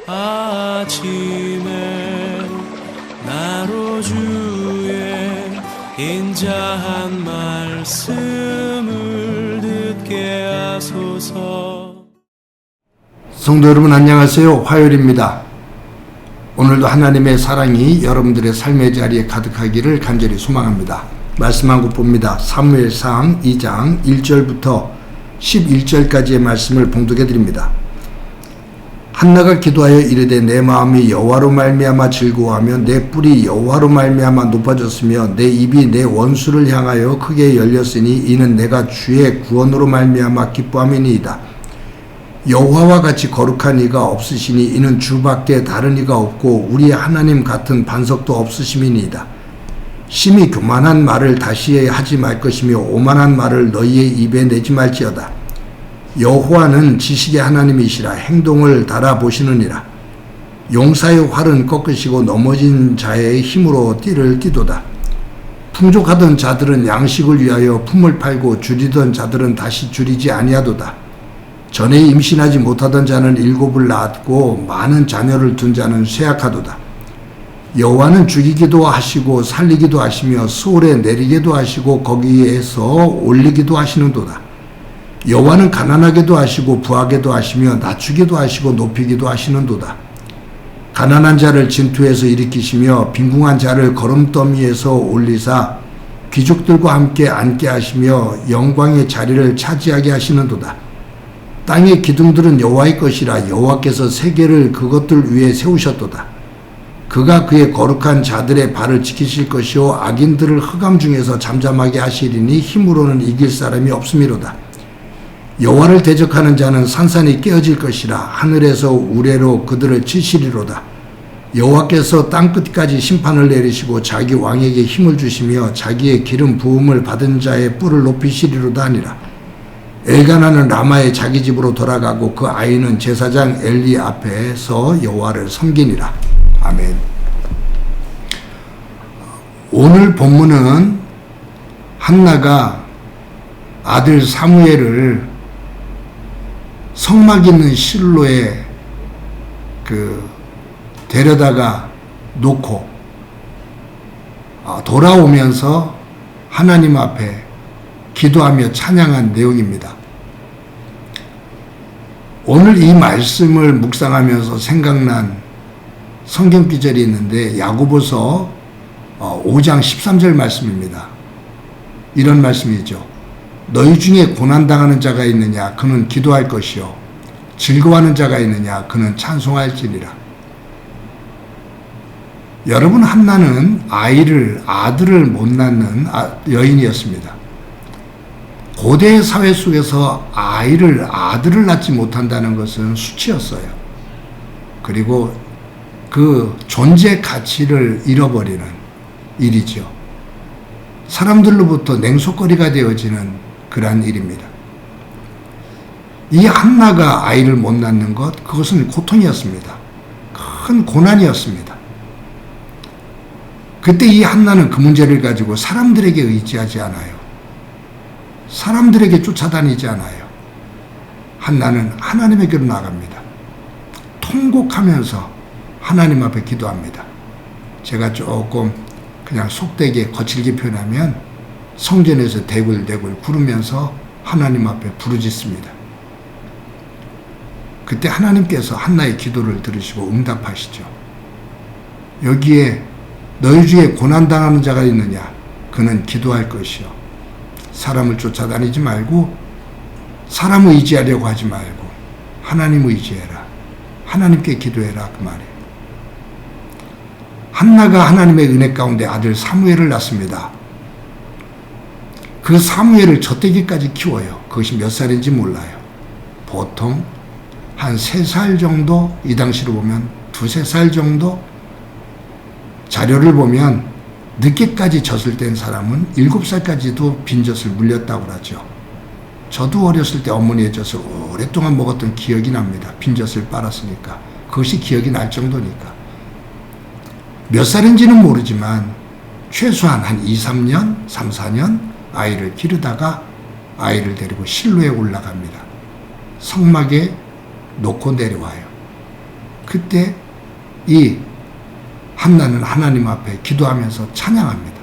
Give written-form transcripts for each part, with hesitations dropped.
아침에 나로 주의 인자한 말씀을 듣게 하소서. 성도 여러분 안녕하세요. 화요일입니다. 오늘도 하나님의 사랑이 여러분들의 삶의 자리에 가득하기를 간절히 소망합니다. 말씀 한 곳 봅니다. 사무엘상 2장 1절부터 11절까지의 말씀을 봉독해 드립니다. 한나가 기도하여 이르되 내 마음이 여호와로 말미암아 즐거워하며 내 뿔이 여호와로 말미암아 높아졌으며 내 입이 내 원수를 향하여 크게 열렸으니 이는 내가 주의 구원으로 말미암아 기뻐함이니이다. 여호와와 같이 거룩한 이가 없으시니 이는 주밖에 다른 이가 없고 우리 하나님 같은 반석도 없으심이니이다. 심히 교만한 말을 다시 하지 말 것이며 오만한 말을 너희의 입에 내지 말지어다. 여호와는 지식의 하나님이시라 행동을 달아보시느니라. 용사의 활은 꺾으시고 넘어진 자의 힘으로 띠를 띠도다. 풍족하던 자들은 양식을 위하여 품을 팔고 줄이던 자들은 다시 줄이지 아니하도다. 전에 임신하지 못하던 자는 7을 낳았고 많은 자녀를 둔 자는 쇠약하도다. 여호와는 죽이기도 하시고 살리기도 하시며 수월에 내리기도 하시고 거기에서 올리기도 하시는도다. 여호와는 가난하게도 하시고 부하게도 하시며 낮추기도 하시고 높이기도 하시는도다. 가난한 자를 진투에서 일으키시며 빈궁한 자를 거름더미에서 올리사 귀족들과 함께 앉게 하시며 영광의 자리를 차지하게 하시는도다. 땅의 기둥들은 여호와의 것이라 여호와께서 세계를 그것들 위에 세우셨도다. 그가 그의 거룩한 자들의 발을 지키실 것이요 악인들을 흑암 중에서 잠잠하게 하시리니 힘으로는 이길 사람이 없음이로다. 여호와를 대적하는 자는 산산이 깨어질 것이라 하늘에서 우레로 그들을 치시리로다. 여호와께서 땅끝까지 심판을 내리시고 자기 왕에게 힘을 주시며 자기의 기름 부음을 받은 자의 뿔을 높이시리로다 하니라. 엘가나는 라마의 자기 집으로 돌아가고 그 아이는 제사장 엘리 앞에서 여호와를 섬기니라. 아멘. 오늘 본문은 한나가 아들 사무엘을 성막 있는 실로에 데려다가 놓고 돌아오면서 하나님 앞에 기도하며 찬양한 내용입니다. 오늘 이 말씀을 묵상하면서 생각난 성경 구절이 있는데 야고보서 5장 13절 말씀입니다. 이런 말씀이죠. 너희 중에 고난당하는 자가 있느냐 그는 기도할 것이요 즐거워하는 자가 있느냐 그는 찬송할지니라. 여러분, 한나는 아들을 못 낳는 여인이었습니다. 고대 사회 속에서 아들을 낳지 못한다는 것은 수치였어요. 그리고 그 존재 가치를 잃어버리는 일이죠. 사람들로부터 냉소거리가 되어지는 그러한 일입니다. 이 한나가 아이를 못 낳는 것, 그것은 고통이었습니다. 큰 고난이었습니다. 그때 이 한나는 그 문제를 가지고 사람들에게 의지하지 않아요. 사람들에게 쫓아다니지 않아요. 한나는 하나님에게로 나갑니다. 통곡하면서 하나님 앞에 기도합니다. 제가 조금 그냥 속되게 거칠게 표현하면 성전에서 대굴대굴 구르면서 하나님 앞에 부르짖습니다. 그때 하나님께서 한나의 기도를 들으시고 응답하시죠. 여기에 너희 중에 고난당하는 자가 있느냐 그는 기도할 것이요 사람을 쫓아다니지 말고 사람을 의지하려고 하지 말고 하나님을 의지해라. 하나님께 기도해라 그 말이에요. 한나가 하나님의 은혜 가운데 아들 사무엘을 낳습니다. 그 사무엘을 젖대기까지 키워요. 그것이 몇 살인지 몰라요. 보통 한 3살 정도, 이 당시로 보면 2-3살 정도, 자료를 보면 늦게까지 젖을 뗀 사람은 7살까지도 빈젖을 물렸다고 하죠. 저도 어렸을 때 어머니의 젖을 오랫동안 먹었던 기억이 납니다. 빈젖을 빨았으니까. 그것이 기억이 날 정도니까. 몇 살인지는 모르지만 최소한 한 2-3년, 3-4년 아이를 기르다가 아이를 데리고 실로에 올라갑니다. 성막에 놓고 내려와요. 그때 이 한나는 하나님 앞에 기도하면서 찬양합니다.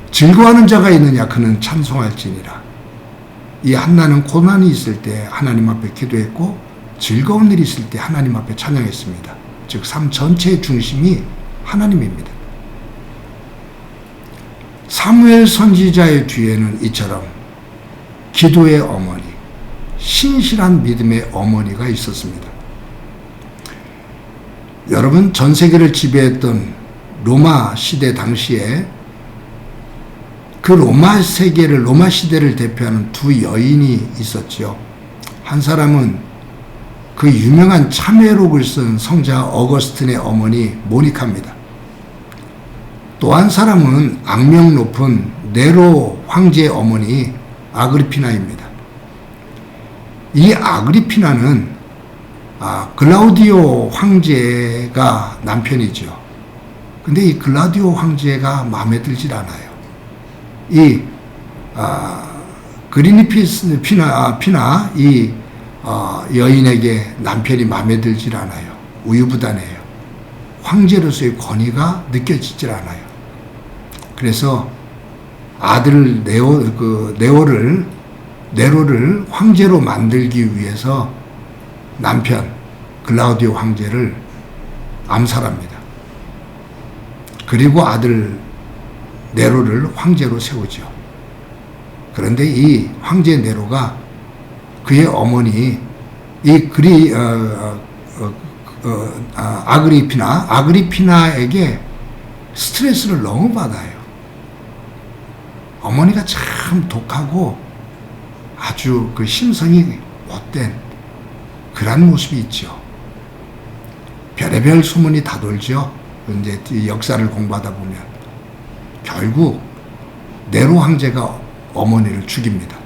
즐거워하는 자가 있느냐 그는 찬송할지니라. 이 한나는 고난이 있을 때 하나님 앞에 기도했고 즐거운 일이 있을 때 하나님 앞에 찬양했습니다. 즉 삶 전체의 중심이 하나님입니다. 사무엘 선지자의 뒤에는 이처럼 기도의 어머니, 신실한 믿음의 어머니가 있었습니다. 여러분, 전 세계를 지배했던 로마 시대 당시에 그 로마 세계를, 로마 시대를 대표하는 두 여인이 있었죠. 한 사람은 그 유명한 참회록을 쓴 성자 어거스틴의 어머니 모니카입니다. 또 한 사람은 악명 높은 네로 황제의 어머니 아그리피나입니다. 이 아그리피나는 글라우디오 황제가 남편이죠. 근데 이 글라우디오 황제가 마음에 들질 않아요. 이 그리니피스 피나 이 여인에게 남편이 마음에 들질 않아요. 우유부단해요. 황제로서의 권위가 느껴지질 않아요. 그래서 아들 네로를 황제로 만들기 위해서 남편 글라우디오 황제를 암살합니다. 그리고 아들 네로를 황제로 세우죠. 그런데 이 황제 네로가 그의 어머니 이 아그리피나에게 스트레스를 너무 받아요. 어머니가 참 독하고 아주 그 심성이 못된 그런 모습이 있죠. 별의별 소문이 다 돌죠. 이제 역사를 공부하다 보면 결국 네로 황제가 어머니를 죽입니다.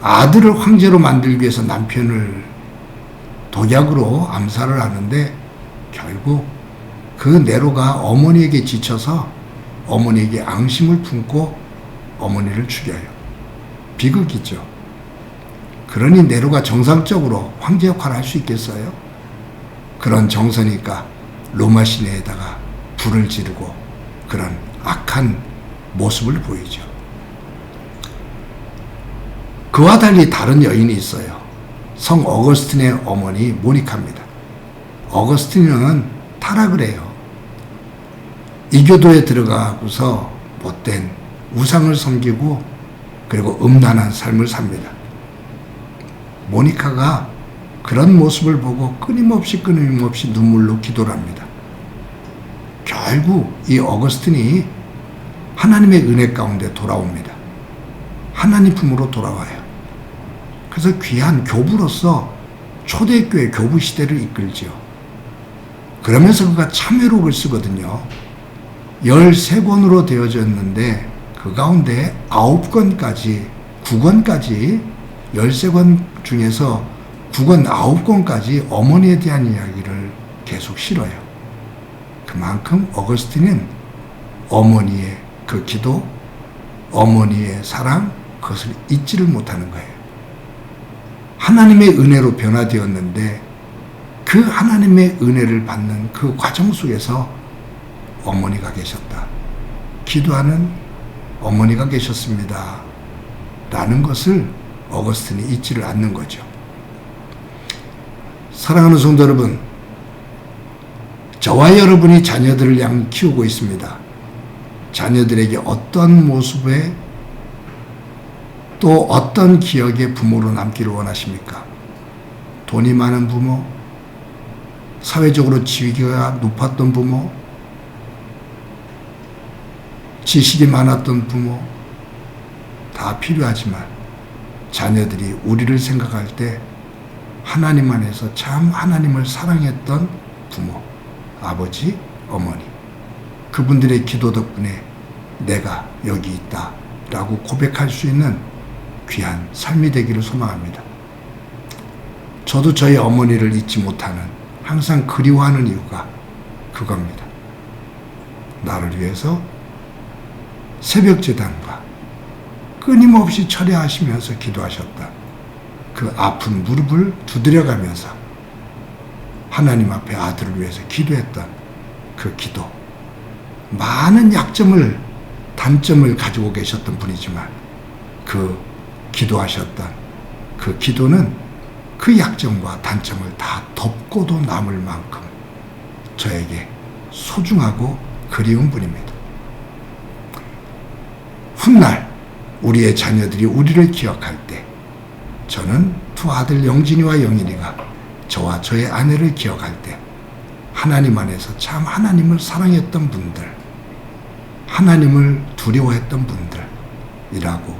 아들을 황제로 만들기 위해서 남편을 독약으로 암살을 하는데 결국 그 네로가 어머니에게 지쳐서 어머니에게 앙심을 품고 어머니를 죽여요. 비극이죠. 그러니 네로가 정상적으로 황제 역할을 할 수 있겠어요? 그런 정서니까 로마 시내에다가 불을 지르고 그런 악한 모습을 보이죠. 그와 달리 다른 여인이 있어요. 성 어거스틴의 어머니 모니카입니다. 어거스틴은 타락을 해요. 이교도에 들어가고서 못된 우상을 섬기고 그리고 음란한 삶을 삽니다. 모니카가 그런 모습을 보고 끊임없이 눈물로 기도를 합니다. 결국 이 어거스틴이 하나님의 은혜 가운데 돌아옵니다. 하나님 품으로 돌아와요. 그래서 귀한 교부로서 초대교회 교부 시대를 이끌지요. 그러면서 그가 참회록을 쓰거든요. 13권으로 되어졌는데 그 가운데 9권까지 13권 중에서 9권 9권까지 어머니에 대한 이야기를 계속 실어요. 그만큼 어거스틴은 어머니의 그 기도, 어머니의 사랑, 그것을 잊지를 못하는 거예요. 하나님의 은혜로 변화되었는데 그 하나님의 은혜를 받는 그 과정 속에서 어머니가 계셨다. 기도하는 어머니가 계셨습니다. 라는 것을 어거스틴이 잊지를 않는 거죠. 사랑하는 성도 여러분, 저와 여러분이 자녀들을 키우고 있습니다. 자녀들에게 어떤 모습에 또 어떤 기억의 부모로 남기를 원하십니까? 돈이 많은 부모, 사회적으로 지위가 높았던 부모, 지식이 많았던 부모, 다 필요하지만 자녀들이 우리를 생각할 때 하나님 안에서 참 하나님을 사랑했던 부모, 아버지, 어머니, 그분들의 기도 덕분에 내가 여기 있다 라고 고백할 수 있는 귀한 삶이 되기를 소망합니다. 저도 저희 어머니를 잊지 못하는, 항상 그리워하는 이유가 그겁니다. 나를 위해서 새벽 제단과 끊임없이 철야하시면서 기도하셨다. 그 아픈 무릎을 두드려가면서 하나님 앞에 아들을 위해서 기도했던 그 기도. 많은 약점을, 단점을 가지고 계셨던 분이지만 그 기도하셨던 그 기도는 그 약점과 단점을 다 덮고도 남을 만큼 저에게 소중하고 그리운 분입니다. 훗날 우리의 자녀들이 우리를 기억할 때 저는 두 아들 영진이와 영인이가 저와 저의 아내를 기억할 때 하나님 안에서 참 하나님을 사랑했던 분들, 하나님을 두려워했던 분들이라고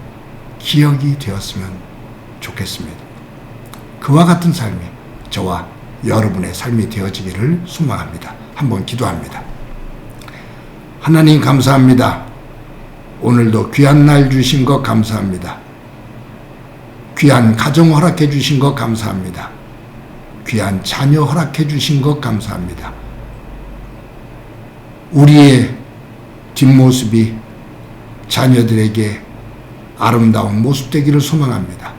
기억이 되었으면 좋겠습니다. 그와 같은 삶이 저와 여러분의 삶이 되어지기를 소망합니다. 한번 기도합니다. 하나님 감사합니다. 오늘도 귀한 날 주신 것 감사합니다. 귀한 가정 허락해 주신 것 감사합니다. 귀한 자녀 허락해 주신 것 감사합니다. 우리의 뒷모습이 자녀들에게 아름다운 모습 되기를 소망합니다.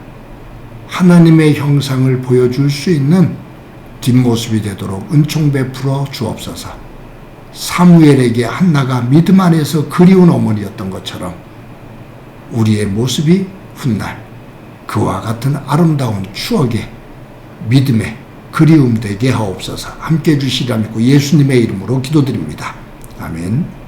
하나님의 형상을 보여줄 수 있는 뒷모습이 되도록 은총 베풀어 주옵소서. 사무엘에게 한나가 믿음 안에서 그리운 어머니였던 것처럼 우리의 모습이 훗날 그와 같은 아름다운 추억의 믿음의 그리움 되게 하옵소서. 함께 해주시리라 믿고 예수님의 이름으로 기도드립니다. 아멘.